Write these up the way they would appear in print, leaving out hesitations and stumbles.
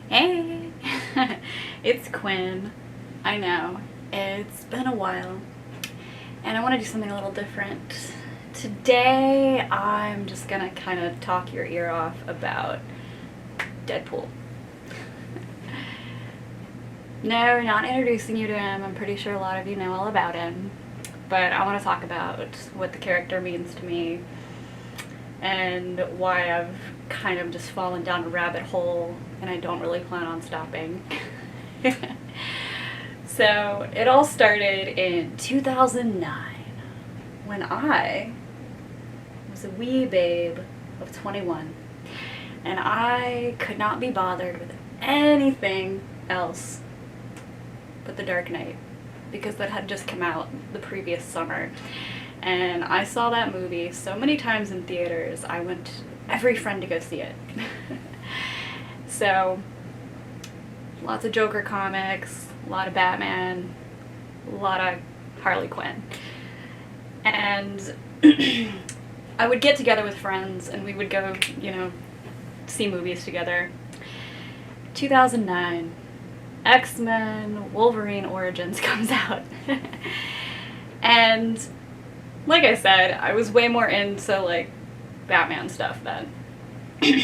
Hey, it's Quinn. I know, it's been a while, and I want to do something a little different. Today, I'm just gonna kind of talk your ear off about Deadpool. No, not introducing you to him. I'm pretty sure a lot of you know all about him. But I want to talk about what the character means to me and why I've kind of just fallen down a rabbit hole and I don't really plan on stopping. So it all started in 2009 when I was a wee babe of 21 and I could not be bothered with anything else but The Dark Knight because that had just come out the previous summer. And I saw that movie so many times in theaters, I went every friend to go see it. So, lots of Joker comics, a lot of Batman, a lot of Harley Quinn. And I would get together with friends and we would go, see movies together. 2009, X-Men Wolverine Origins comes out. And like I said, I was way more into, like, Batman stuff then.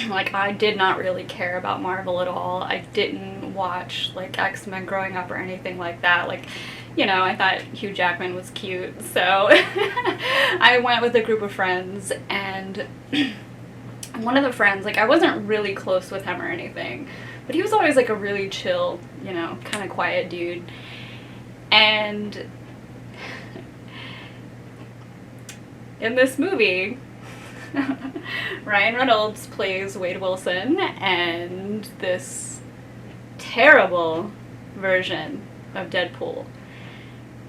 Like, I did not really care about Marvel at all. I didn't watch, like, X-Men growing up or anything like that. Like, I thought Hugh Jackman was cute, so I went with a group of friends, and one of the friends, like, I wasn't really close with him or anything, but he was always, like, a really chill, kind of quiet dude. And in this movie, Ryan Reynolds plays Wade Wilson, and this terrible version of Deadpool.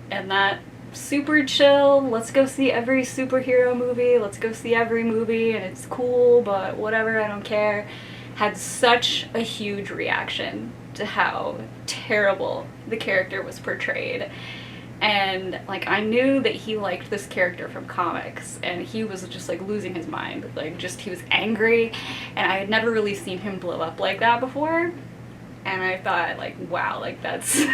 And that super chill, let's go see every superhero movie, let's go see every movie, and it's cool, but whatever, I don't care, had such a huge reaction to how terrible the character was portrayed. And, like, I knew that he liked this character from comics, and he was just, like, losing his mind. Like, he was angry, and I had never really seen him blow up like that before. And I thought, like, wow, like, that's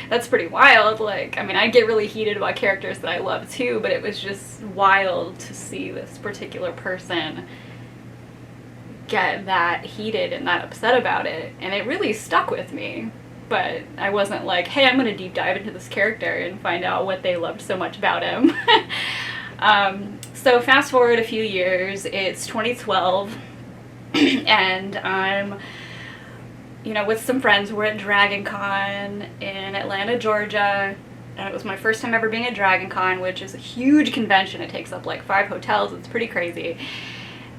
that's pretty wild. Like, I mean, I get really heated about characters that I love, too, but it was just wild to see this particular person get that heated and that upset about it. And it really stuck with me. But I wasn't like, hey, I'm going to deep dive into this character and find out what they loved so much about him. So fast forward a few years, it's 2012, and I'm, with some friends. We're at Dragon Con in Atlanta, Georgia, and it was my first time ever being at Dragon Con, which is a huge convention. It takes up like 5 hotels. It's pretty crazy.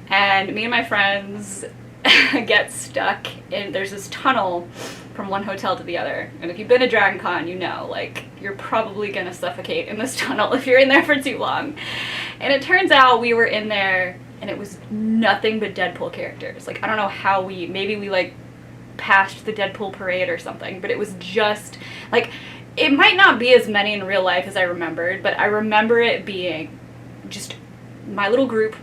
And me and my friends get stuck in, there's this tunnel from one hotel to the other, and if you've been to Dragon Con, like, you're probably gonna suffocate in this tunnel if you're in there for too long. And it turns out we were in there and it was nothing but Deadpool characters. Like, I don't know how maybe we like passed the Deadpool parade or something, but it was just like, it might not be as many in real life as I remembered, but I remember it being just my little group,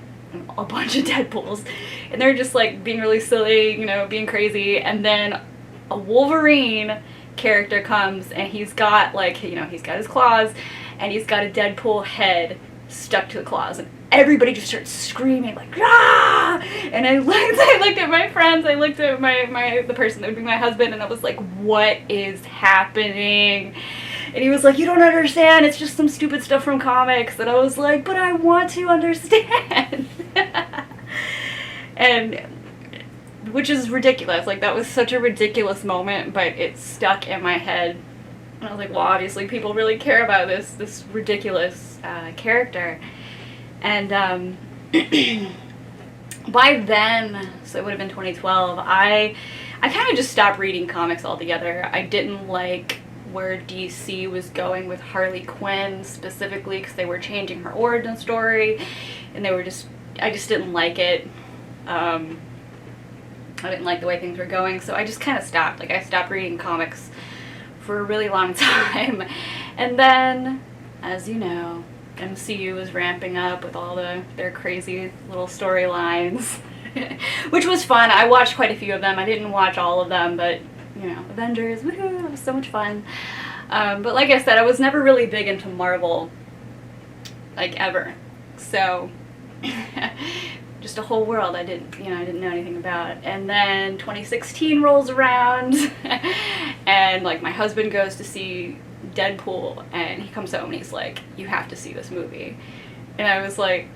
a bunch of Deadpools, and they're just like being really silly, being crazy, and then a Wolverine character comes and he's got like, he's got his claws and he's got a Deadpool head stuck to the claws, and everybody just starts screaming like, ah! And I looked at my friends, I looked at the person that would be my husband, and I was like, what is happening? And he was like, you don't understand, it's just some stupid stuff from comics. And I was like, but I want to understand. And, which is ridiculous. Like, that was such a ridiculous moment, but it stuck in my head. And I was like, well, obviously people really care about this ridiculous character. And by then, so it would have been 2012, I kind of just stopped reading comics altogether. I didn't like where DC was going with Harley Quinn specifically, because they were changing her origin story, and I just didn't like it. I didn't like the way things were going, so I just kind of stopped. Like, I stopped reading comics for a really long time. And then, as you know, MCU was ramping up with all their crazy little storylines. which was fun. I watched quite a few of them. I didn't watch all of them, but, you know, Avengers, woohoo, it was so much fun. But like I said, I was never really big into Marvel, like, ever. So, just a whole world I didn't know anything about. And then 2016 rolls around, and, like, my husband goes to see Deadpool, and he comes home and he's like, you have to see this movie. And I was like,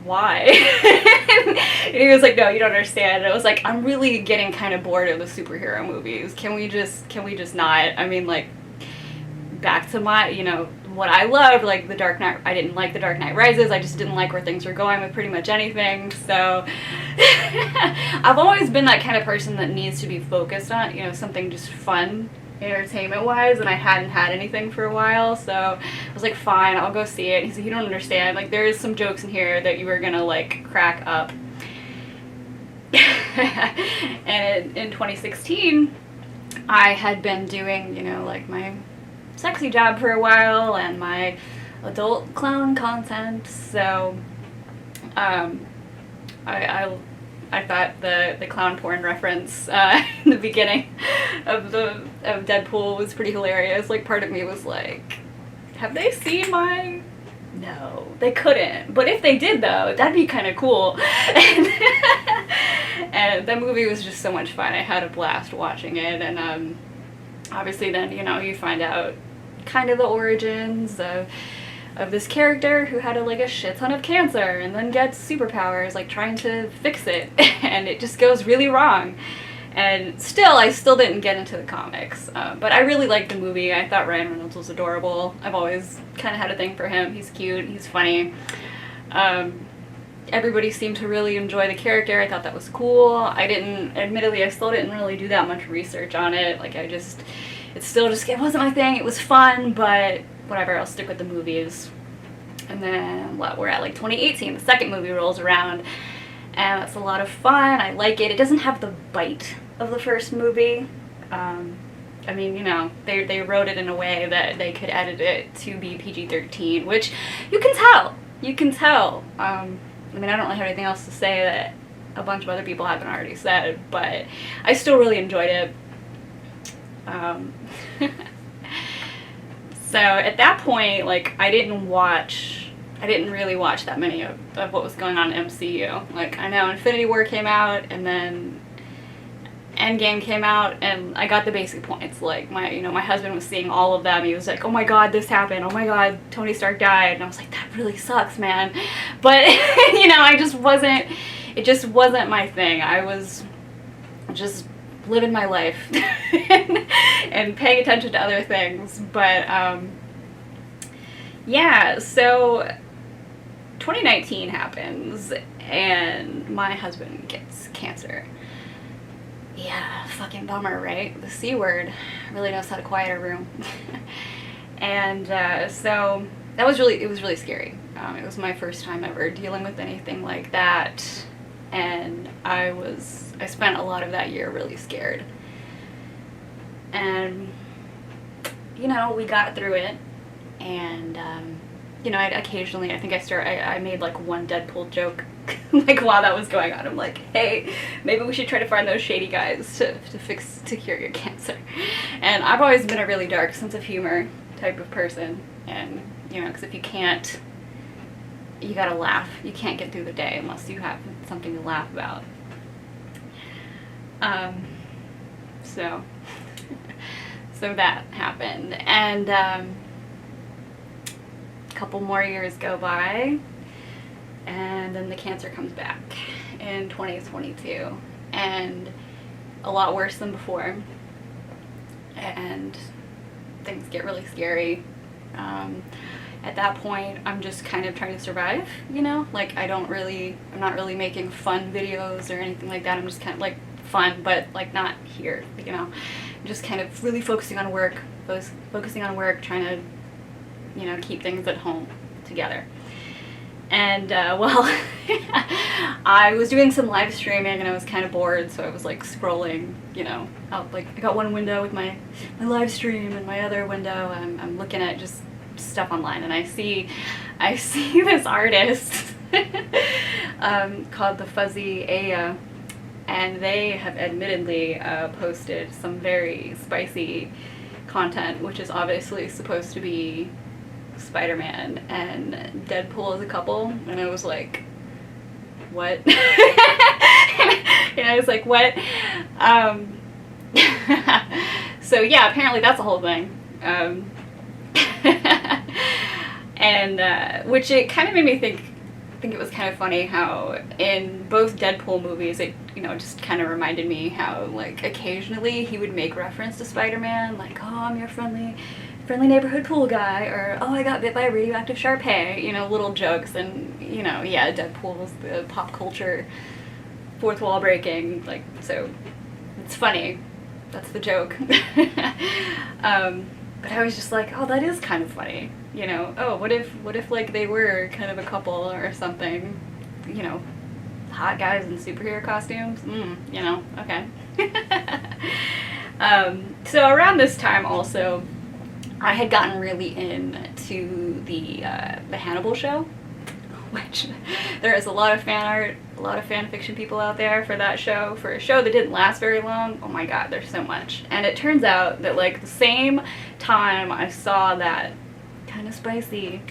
why? And he was like, no, you don't understand. And I was like, I'm really getting kind of bored of the superhero movies. Can we just not? I mean, like, back to my, you know, what I loved, like The Dark Knight. I didn't like The Dark Knight Rises. I just didn't like where things were going with pretty much anything. So I've always been that kind of person that needs to be focused on, you know, something just fun, entertainment wise, and I hadn't had anything for a while, so I was like, fine, I'll go see it. He's like, you don't understand, like, there is some jokes in here that you are gonna, like, crack up. And in 2016 I had been doing, you know, like, my sexy job for a while and my adult clown content, so I thought the clown porn reference in the beginning of Deadpool was pretty hilarious. Like, part of me was like, have they seen my... No, they couldn't. But if they did, though, that'd be kind of cool. And that movie was just so much fun. I had a blast watching it. And obviously then, you know, you find out kind of the origins of this character who had a shit ton of cancer and then gets superpowers, like, trying to fix it, and it just goes really wrong. And I still didn't get into the comics, but I really liked the movie. I thought Ryan Reynolds was adorable. I've always kind of had a thing for him. He's cute, he's funny. Everybody seemed to really enjoy the character. I thought that was cool. Admittedly, I still didn't really do that much research on it. Like, it wasn't my thing. It was fun, but whatever, I'll stick with the movies. And then we're at, like, 2018, the second movie rolls around, and that's a lot of fun. I like it. It doesn't have the bite of the first movie. I mean, you know, they wrote it in a way that they could edit it to be PG-13, which you can tell. I mean, I don't really have anything else to say that a bunch of other people haven't already said, but I still really enjoyed it. So at that point, like, I didn't really watch that many of what was going on in MCU. Like, I know Infinity War came out, and then Endgame came out, and I got the basic points. Like, my husband was seeing all of them. He was like, oh my god, this happened. Oh my god, Tony Stark died. And I was like, that really sucks, man. But, you know, it just wasn't my thing. I was just living my life and paying attention to other things. But yeah, so 2019 happens and my husband gets cancer. Yeah, fucking bummer, right? The C word really knows how to quiet a room. And so it was really scary. It was my first time ever dealing with anything like that, and I spent a lot of that year really scared. And, you know, we got through it, and, you know, I made, like, one Deadpool joke, like, while that was going on. I'm like, hey, maybe we should try to find those shady guys to cure your cancer. And I've always been a really dark sense of humor type of person, and, you know, because if you can't, you gotta laugh. You can't get through the day unless you have something to laugh about. So that happened, and a couple more years go by, and then the cancer comes back in 2022, and a lot worse than before, and things get really scary. At that point, I'm just kind of trying to survive, you know? Like, I'm not really making fun videos or anything like that. I'm just kind of, like, fun, but, like, not here, you know? I'm just kind of really focusing on work, trying to, you know, keep things at home together. And, well, I was doing some live streaming and I was kind of bored, so I was, like, scrolling, you know, out, like, I got one window with my live stream, and my other window, I'm looking at just stuff online, and I see this artist. called The Fuzzy Aya, and they have admittedly posted some very spicy content, which is obviously supposed to be Spider-Man and Deadpool as a couple, and I was like, what? And I was like, what? So yeah, apparently that's the whole thing. And which it kind of made me think it was kind of funny how in both Deadpool movies it, you know, just kind of reminded me how, like, occasionally he would make reference to Spider-Man, like, oh, I'm your friendly neighborhood pool guy, or oh, I got bit by a radioactive Shar-Pei, you know, little jokes. And, you know, yeah, Deadpool was the pop culture fourth wall breaking, like, so it's funny. That's the joke. But I was just like, oh, that is kind of funny. You know, oh, what if like they were kind of a couple or something, you know, hot guys in superhero costumes? You know, okay. So around this time also, I had gotten really into the Hannibal show, which there is a lot of fan art, a lot of fan fiction people out there for that show. For a show that didn't last very long, oh my god, there's so much. And it turns out that, like, the same time I saw that kind of spicy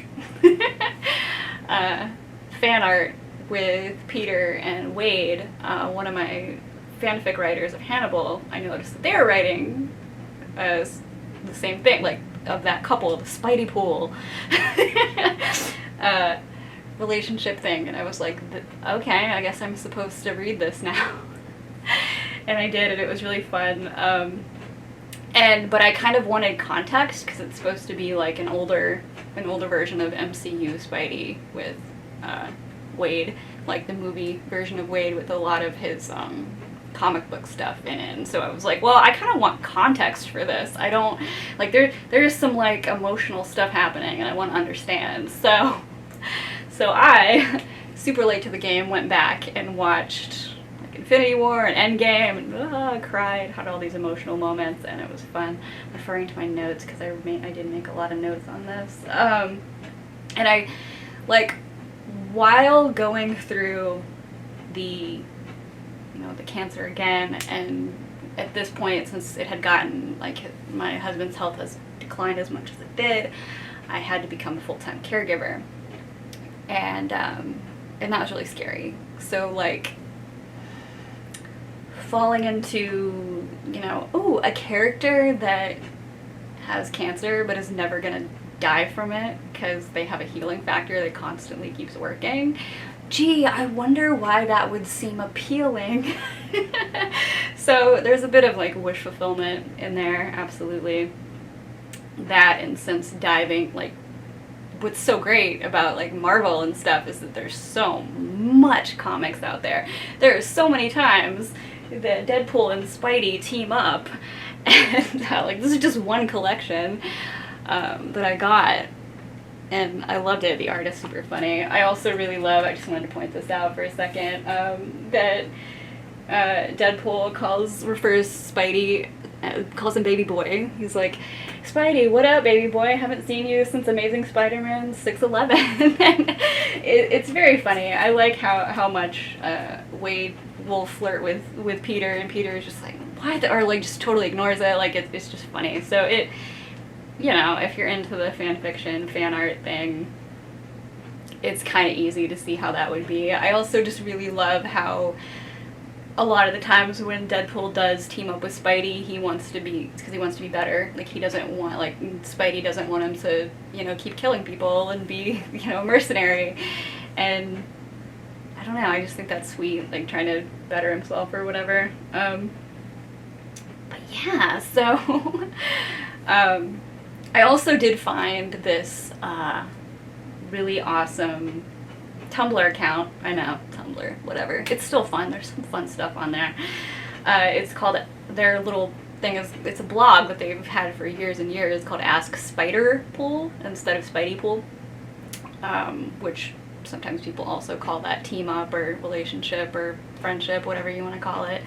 fan art with Peter and Wade, one of my fanfic writers of Hannibal, I noticed that they were writing the same thing, like, of that couple, the Spidey pool relationship thing. And I was like, okay, I guess I'm supposed to read this now. And I did, and it was really fun. But I kind of wanted context, because it's supposed to be like an older version of MCU Spidey with Wade, like the movie version of Wade with a lot of his comic book stuff in it. And so I was like, well, I kind of want context for this. I don't, like, there's some, like, emotional stuff happening, and I want to understand. So I, super late to the game, went back and watched, like, Infinity War and Endgame, and cried, had all these emotional moments, and it was fun. Referring to my notes, because I did make a lot of notes on this. And I, like, while going through the cancer again, and at this point, since it had gotten, like, my husband's health has declined as much as it did, I had to become a full-time caregiver. And that was really scary. So, like, falling into, you know, ooh, a character that has cancer but is never gonna die from it because they have a healing factor that constantly keeps working. Gee, I wonder why that would seem appealing. So there's a bit of, like, wish fulfillment in there, absolutely. That, and since diving, like, what's so great about, like, Marvel and stuff is that there's so much comics out there. There are so many times that Deadpool and Spidey team up, and like, this is just one collection that I got, and I loved it. The art is super funny. I also really love, I just wanted to point this out for a second, that Deadpool refers Spidey, calls him baby boy. He's like, Spidey, what up, baby boy? Haven't seen you since Amazing Spider-Man 611. And it's very funny. I like how much Wade will flirt with Peter, and Peter is just like, what? Or, like, just totally ignores it. Like, it's just funny. So it, you know, if you're into the fan fiction, fan art thing, it's kind of easy to see how that would be. I also just really love how a lot of the times when Deadpool does team up with Spidey, he wants to be better. Like, he doesn't want, like, Spidey doesn't want him to, you know, keep killing people and be, you know, a mercenary. And I don't know, I just think that's sweet, like, trying to better himself or whatever. But yeah, so I also did find this really awesome Tumblr account. I know, Tumblr, whatever. It's still fun. There's some fun stuff on there. It's called, their little thing is, it's a blog that they've had for years and years. It's called Ask Spider Pool instead of Spidey Pool, which sometimes people also call that team up or relationship or friendship, whatever you want to call it.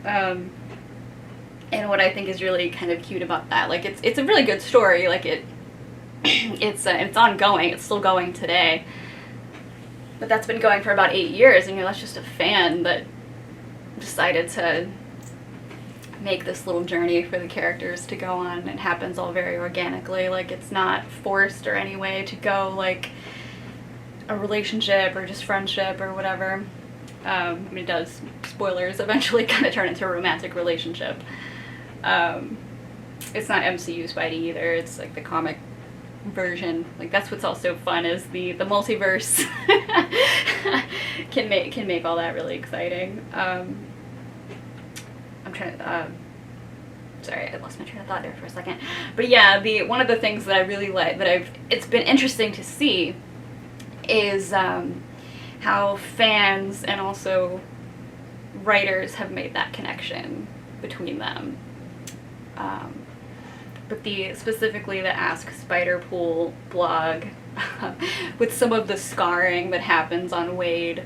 And what I think is really kind of cute about that, like, it's a really good story. Like, it's ongoing. It's still going today. But that's been going for about 8 years, and that's just a fan that decided to make this little journey for the characters to go on. It happens all very organically, like it's not forced or any way to go like a relationship or just friendship or whatever. I mean, it does, spoilers, eventually kind of turn into a romantic relationship. It's not MCU Spidey either, it's like the comic version. Like that's what's also fun, is the multiverse can make all that really exciting. I'm trying to, sorry, I lost my train of thought there for a second. But yeah, one of the things that I really like, it's been interesting to see, is how fans and also writers have made that connection between them. But specifically the Ask Spiderpool blog, with some of the scarring that happens on Wade,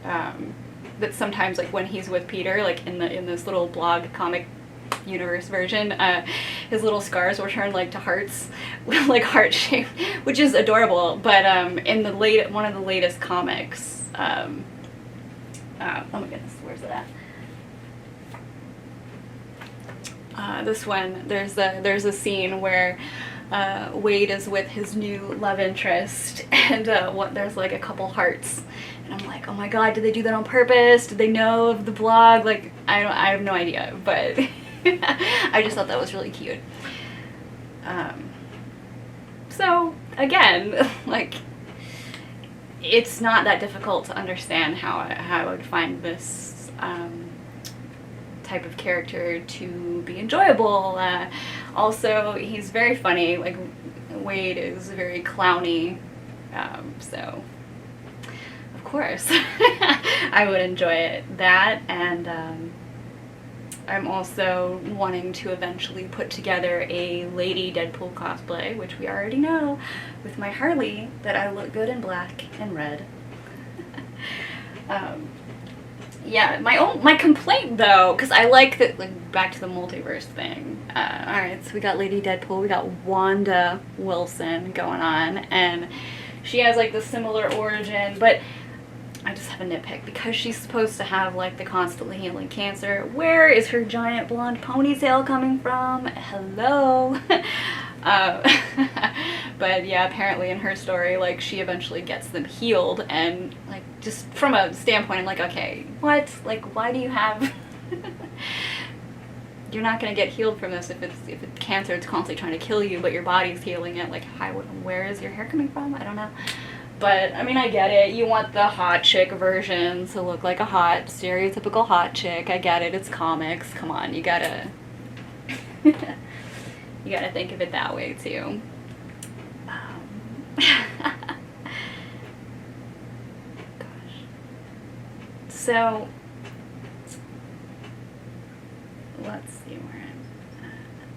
that sometimes, like when he's with Peter, like in this little blog comic universe version, his little scars will turn like to hearts, like heart shape, which is adorable. But in one of the latest comics, oh my goodness, where's it at? This one, there's a scene where Wade is with his new love interest, and there's like a couple hearts, and I'm like, oh my god, did they do that on purpose? Did they know of the blog? Like, I have no idea, but I just thought that was really cute. So again, like, it's not that difficult to understand how I would find this type of character to be enjoyable. Also, he's very funny. Like, Wade is very clowny, so of course I would enjoy it. That, and I'm also wanting to eventually put together a Lady Deadpool cosplay, which we already know with my Harley that I look good in black and red. Yeah, my complaint though, because I like that, like, back to the multiverse thing. Alright, so we got Lady Deadpool, we got Wanda Wilson going on, and she has like the similar origin, but I just have a nitpick, because she's supposed to have like the constantly healing cancer. Where is her giant blonde ponytail coming from? Hello. But yeah, apparently in her story, like, she eventually gets them healed, and like, just from a standpoint, I'm like, okay, what? Like, why do you have you're not gonna get healed from this if it's cancer. It's constantly trying to kill you, but your body's healing it. Like, where is your hair coming from? I don't know. But I mean, I get it. You want the hot chick version to look like a hot, stereotypical hot chick. I get it. It's comics. Come on, you gotta you gotta think of it that way too. Gosh. So let's see where I'm.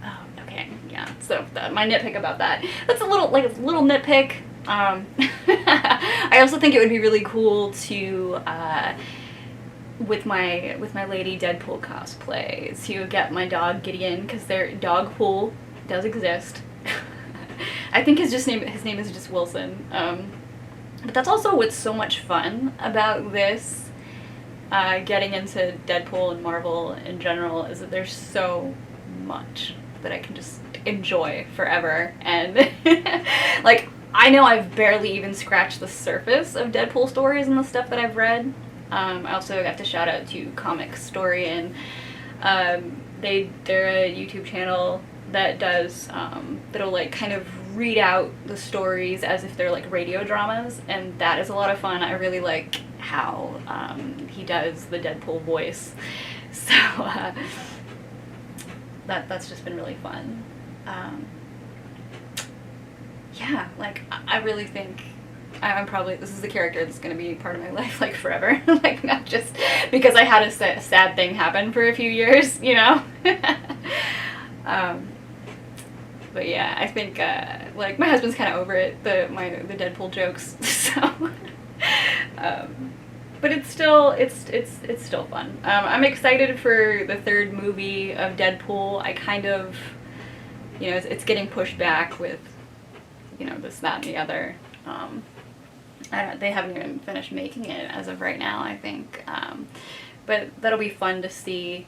Oh, okay, yeah. So my nitpick about that. That's a little nitpick. I also think it would be really cool to, with my Lady Deadpool cosplay, to get my dog Gideon, because their dog pool does exist. I think his name is just Wilson. But that's also what's so much fun about this, getting into Deadpool and Marvel in general, is that there's so much that I can just enjoy forever. And like, I know I've barely even scratched the surface of Deadpool stories and the stuff that I've read. I also have to shout out to Comic Storian. They're a YouTube channel that does, that'll like kind of read out the stories as if they're like radio dramas, and that is a lot of fun. I really like how he does the Deadpool voice. So that's just been really fun. Yeah, like, I really think this is the character that's going to be part of my life, like, forever. Like, not just because I had a sad thing happen for a few years, you know? But yeah, I think, like, my husband's kind of over it, the Deadpool jokes, so, but it's still fun. I'm excited for the third movie of Deadpool. I kind of, you know, it's getting pushed back with, you know, this, that, and the other. they haven't even finished making it as of right now, I think. But that'll be fun to see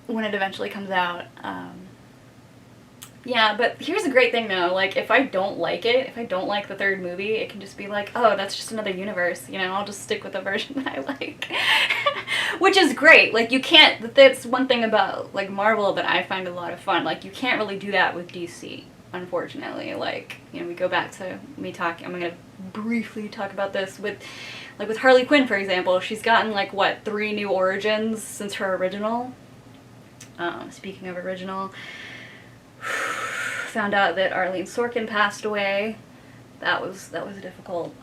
when it eventually comes out. Yeah, but here's a great thing though, like, if I don't like it, if I don't like the third movie, it can just be like, oh, that's just another universe, you know, I'll just stick with the version that I like. Which is great. Like, you can't, that's one thing about, like, Marvel that I find a lot of fun. Like, you can't really do that with DC, unfortunately. Like, you know, we go back to me talking, I'm gonna briefly talk about this with, like, with Harley Quinn, for example. She's gotten, like, what, 3 new origins since her original? Speaking of original, found out that Arlene Sorkin passed away. That was difficult.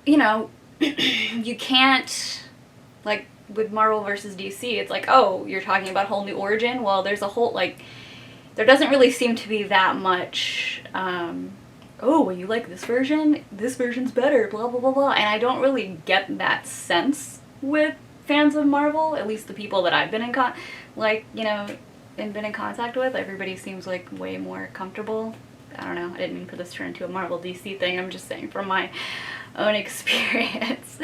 You know, you can't, like, with Marvel versus DC, it's like, oh, you're talking about a whole new origin? Well, there's a whole, like, there doesn't really seem to be that much, oh, well, you like this version? This version's better, blah, blah, blah, blah. And I don't really get that sense with fans of Marvel, at least the people that I've been in been in contact with. Everybody seems like way more comfortable. I don't know, I didn't mean for this to turn into a Marvel DC thing, I'm just saying from my own experience.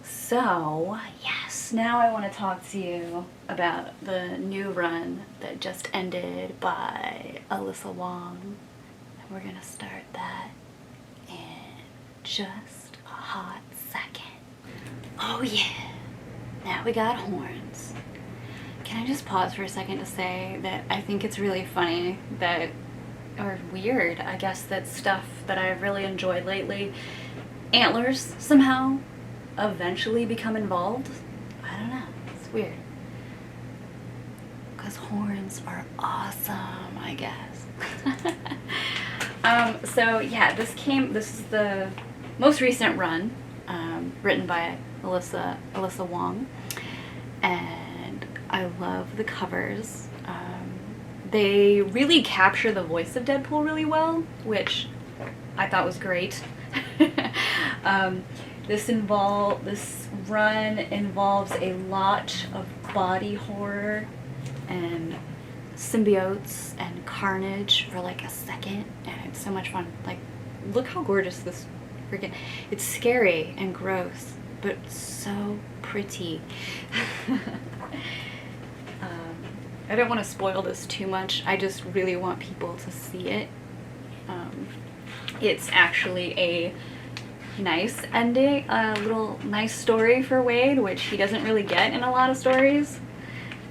So, yes, now I want to talk to you about the new run that just ended by Alyssa Wong. And we're gonna start that in just a hot second. Oh yeah, now we got horns. Can I just pause for a second to say that I think it's really funny that, or weird, I guess, that stuff that I've really enjoyed lately, antlers somehow eventually become involved. I don't know, it's weird. Because horns are awesome, I guess. So yeah, this is the most recent run, written by Alyssa Wong, and I love the covers. They really capture the voice of Deadpool really well, which I thought was great. This run involves a lot of body horror and symbiotes and carnage for like a second, and it's so much fun. Like, look how gorgeous this freaking, it's scary and gross, but so pretty. I don't want to spoil this too much. I just really want people to see it. It's actually a nice ending, a little nice story for Wade, which he doesn't really get in a lot of stories,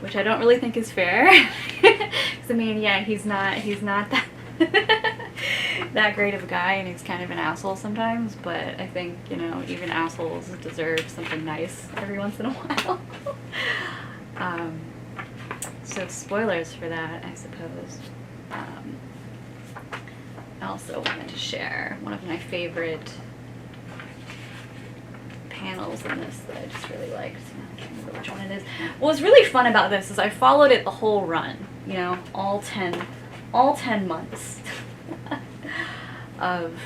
which I don't really think is fair. 'Cause I mean, yeah, he's not that that great of a guy, and he's kind of an asshole sometimes, but I think, you know, even assholes deserve something nice every once in a while. So spoilers for that, I suppose. I also wanted to share one of my favorite panels in this that I just really liked. I can't remember which one it is. What's really fun about this is I followed it the whole run, you know, all 10 months of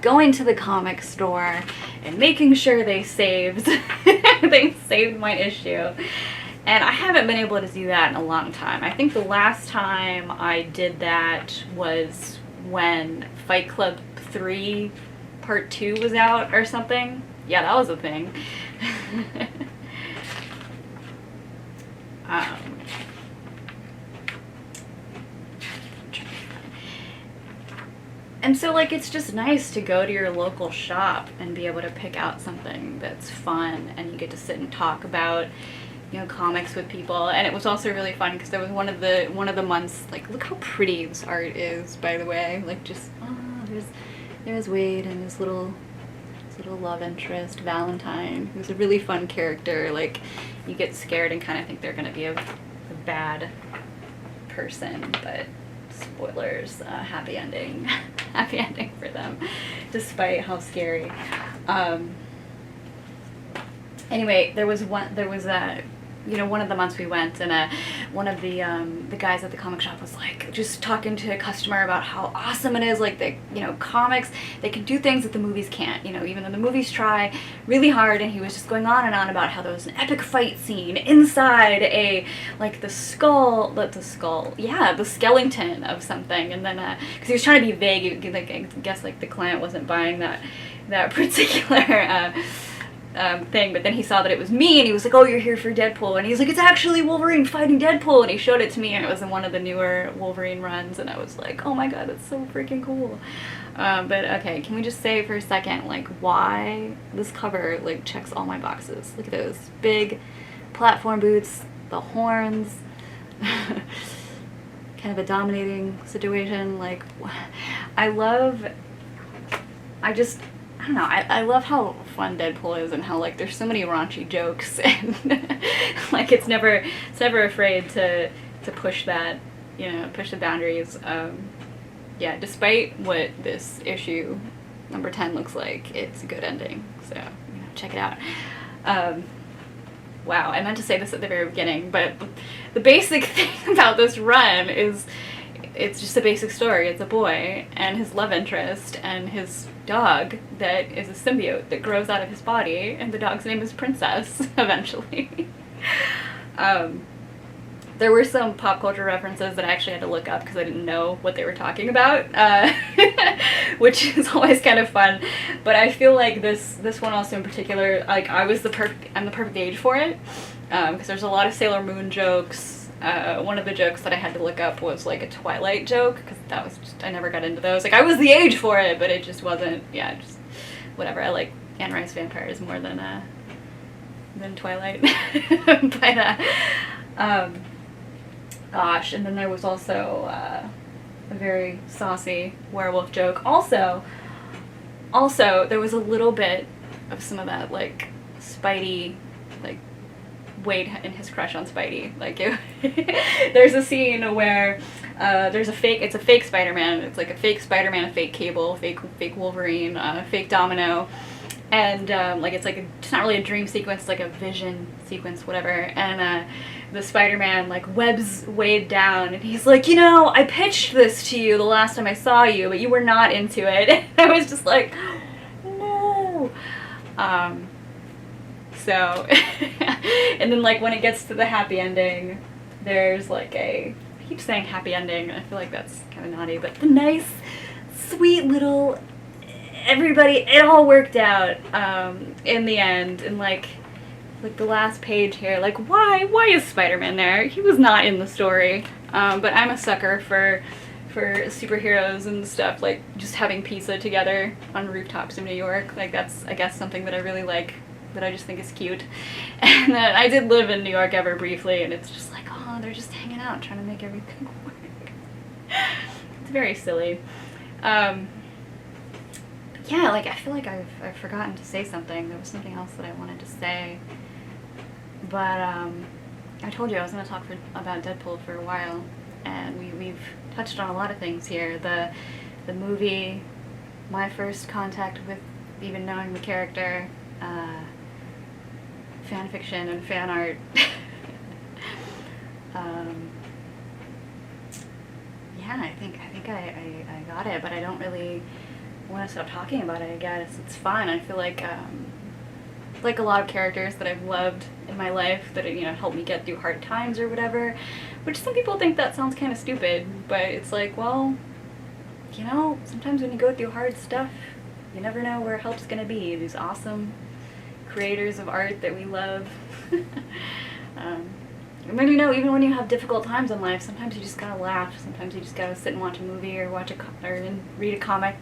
going to the comic store and making sure they saved my issue. And I haven't been able to do that in a long time. I think the last time I did that was when Fight Club 3 Part 2 was out or something. Yeah, that was a thing. And so, like, it's just nice to go to your local shop and be able to pick out something that's fun, and you get to sit and talk about, you know, comics with people. And it was also really fun because there was one of the months, like, look how pretty this art is, by the way. Like, just, oh, there's Wade and his little love interest, Valentine, who's a really fun character. Like, you get scared and kind of think they're gonna be a bad person, but spoilers, happy ending. Happy ending for them, despite how scary. Anyway, there was you know, one of the months we went, and one of the guys at the comic shop was like just talking to a customer about how awesome it is, like, you know, comics, they can do things that the movies can't, you know, even though the movies try really hard. And he was just going on and on about how there was an epic fight scene inside like the skeleton of something. And then because he was trying to be vague, like, I guess like the client wasn't buying that particular thing, but then he saw that it was me, and he was like, oh, you're here for Deadpool, and he's like, it's actually Wolverine fighting Deadpool, and he showed it to me, and it was in one of the newer Wolverine runs, and I was like, oh my god, that's so freaking cool. But okay, can we just say for a second, like, why this cover, like, checks all my boxes? Look at those big platform boots, the horns, kind of a dominating situation. Like, I don't know, I love how fun Deadpool is, and how, like, there's so many raunchy jokes, and like it's never afraid to push that, you know, push the boundaries. Yeah, despite what this issue number 10 looks like, it's a good ending, so, you know, check it out. Wow, I meant to say this at the very beginning, but the basic thing about this run is it's just a basic story. It's a boy and his love interest and his dog that is a symbiote that grows out of his body, and the dog's name is Princess, eventually. There were some pop culture references that I actually had to look up because I didn't know what they were talking about, which is always kind of fun. But I feel like this one also in particular, like, I'm the perfect age for it, because there's a lot of Sailor Moon jokes. One of the jokes that I had to look up was like a Twilight joke, because that was just, I never got into those. Like, I was the age for it, but it just wasn't, yeah, just whatever. I like Anne Rice vampires more than Twilight. But gosh, and then there was also a very saucy werewolf joke. Also, there was a little bit of some of that, like, Spidey, like, Wade and his crush on Spidey. Like, there's a scene where it's a fake Spider-Man. It's like a fake Spider-Man, a fake Cable, fake Wolverine, fake Domino, and like, it's not really a dream sequence, it's like a vision sequence, whatever. And the Spider-Man, like, webs Wade down, and he's like, you know, I pitched this to you the last time I saw you, but you were not into it. And I was just like, no. So, and then, like, when it gets to the happy ending, there's like I keep saying happy ending, I feel like that's kind of naughty, but the nice, sweet little, everybody, it all worked out in the end. And like the last page here, like, why is Spider-Man there? He was not in the story. But I'm a sucker for superheroes and stuff, like just having pizza together on rooftops in New York. Like, that's, I guess, something that I really like, that I just think is cute. And then I did live in New York ever briefly, and it's just like, oh, they're just hanging out trying to make everything work. It's very silly. Yeah, like, I feel like I've forgotten to say something. There was something else that I wanted to say, but I told you I was going to talk about Deadpool for a while, and we've touched on a lot of things here. The movie, my first contact with even knowing the character, fan fiction and fan art. Yeah, I think I got it, but I don't really want to stop talking about it. I guess it's fun. I feel like a lot of characters that I've loved in my life that, you know, helped me get through hard times or whatever, which some people think that sounds kind of stupid, but it's like, well, you know, sometimes when you go through hard stuff, you never know where help's gonna be. These awesome creators of art that we love. And then, you know, even when you have difficult times in life, sometimes you just gotta laugh. Sometimes you just gotta sit and watch a movie, or read a comic,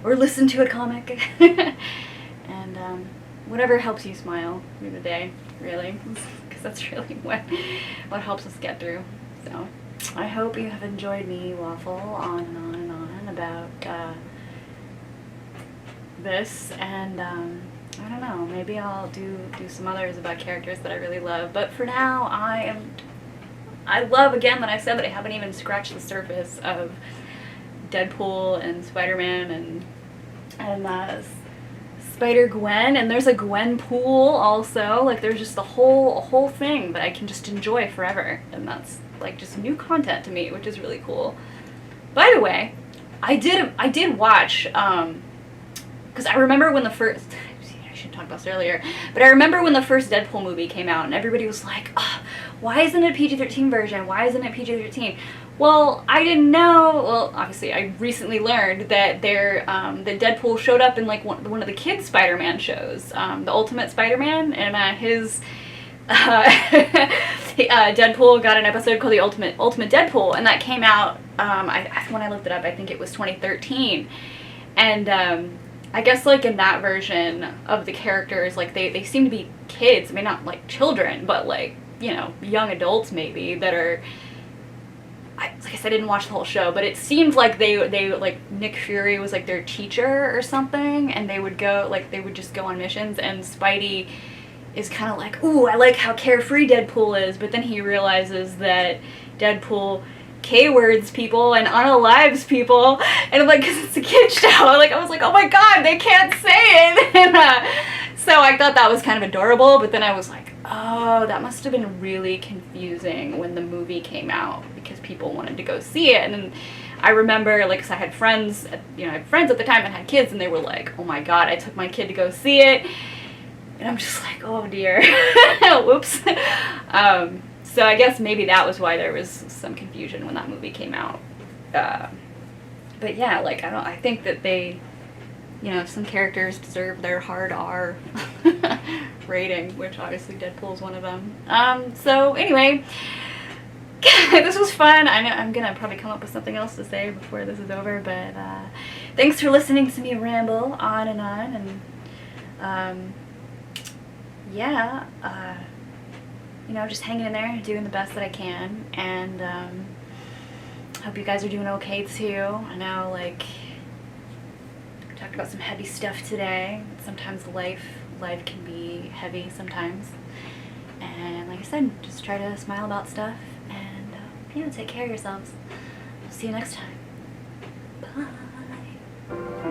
or listen to a comic, and whatever helps you smile through the day, really, because that's really what helps us get through. So I hope you have enjoyed me waffle on and on and on about this, and I don't know, maybe I'll do some others about characters that I really love, but for now, I love, again, that I said that I haven't even scratched the surface of Deadpool and Spider-Man and Spider-Gwen, and there's a Gwen pool also. Like, there's just a whole thing that I can just enjoy forever, and that's like just new content to me, which is really cool. By the way, I did watch, because I remember when the first, I should talk about this earlier, but I remember when the first Deadpool movie came out, and everybody was like, oh, why isn't it a PG-13 version? Why isn't it PG-13? Well, I didn't know. Well, obviously, I recently learned that that Deadpool showed up in like one of the kids' Spider-Man shows, the Ultimate Spider-Man, and his Deadpool got an episode called the Ultimate Deadpool, and that came out. When I looked it up, I think it was 2013, and I guess like in that version of the characters, like they seem to be kids. I mean, not like children, but like, you know, young adults maybe that are. Like I said, I didn't watch the whole show, but it seemed like they like Nick Fury was like their teacher or something, and they would just go on missions, and Spidey is kind of like, ooh, I like how carefree Deadpool is, but then he realizes that Deadpool K-words people and unalives people, and like, because it's a kid show, like I was like, oh my god, they can't say it, and so I thought that was kind of adorable, but then I was like, oh, that must have been really confusing when the movie came out, because people wanted to go see it, and then I remember, like, cause I had friends, at the time that had kids, and they were like, oh my god, I took my kid to go see it, and I'm just like, oh dear, whoops. So I guess maybe that was why there was some confusion when that movie came out. But yeah, like, I think that they, you know, some characters deserve their hard R rating, which obviously Deadpool is one of them. So anyway, this was fun. I know I'm gonna probably come up with something else to say before this is over, but thanks for listening to me ramble on, and yeah, you know, just hanging in there, doing the best that I can, and hope you guys are doing okay too. I know, like, we talked about some heavy stuff today. Sometimes life can be heavy sometimes, and like I said, just try to smile about stuff, and you know, take care of yourselves. I'll see you next time. Bye.